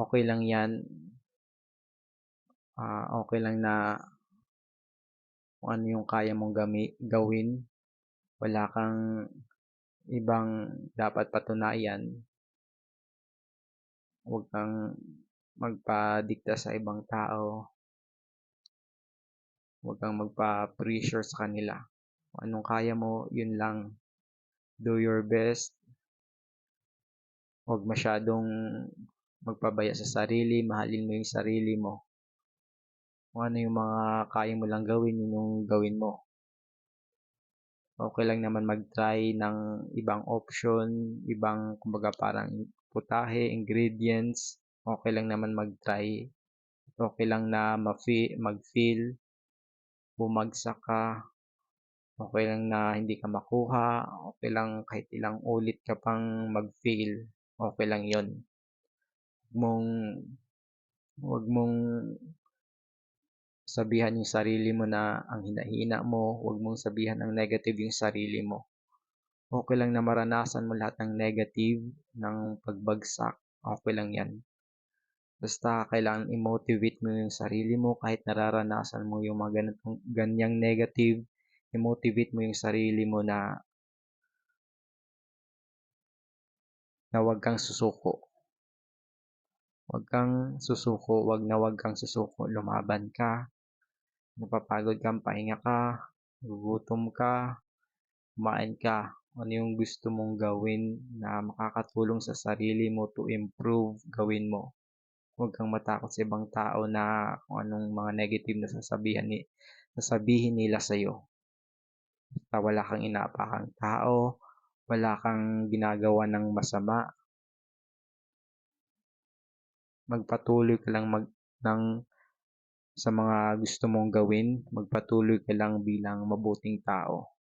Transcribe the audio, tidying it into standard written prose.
okey lang 'yan, okey lang na kung ano yung kaya mong gawin. Wala kang ibang dapat patunayan. Huwag kang magpadikta sa ibang tao, huwag kang magpa-pressure sa kanila. Kung anong kaya mo, yun lang. Do your best, huwag masyadong magpabaya sa sarili, mahalin mo yung sarili mo. Kung ano yung mga kaya mo lang gawin, yun yung gawin mo. Okey lang naman mag-try ng ibang option, ibang kumbaga parang putahe, ingredients, okey lang naman mag-try. Okey lang na mag-fail, bumagsak ka, okey lang na hindi ka makuha, okey lang kahit ilang ulit ka pang mag-fail, okey lang yun. Mong Huwag mong sabihan yung sarili mo na ang hina-hina mo, huwag mong sabihan ng negative yung sarili mo. Okey lang na maranasan mo lahat ng negative, ng pagbagsak, okey lang 'yan. Basta kailangan i-motivate mo yung sarili mo kahit nararanasan mo yung mga ganiyang negative, i-motivate mo yung sarili mo na huwag kang susuko. Huwag kang susuko, lumaban ka, napapagod ka, pahinga ka, nagugutom ka, kumain ka, kung ano yung gusto mong gawin na makakatulong sa sarili mo to improve, gawin mo. Huwag kang matakot sa ibang tao na kung anong mga negative na sasabihin nila sa'yo. Basta wala kang inaapakang tao, wala kang ginagawa ng masama, magpatuloy ka lang sa mga gusto mong gawin, magpatuloy ka lang bilang mabuting tao.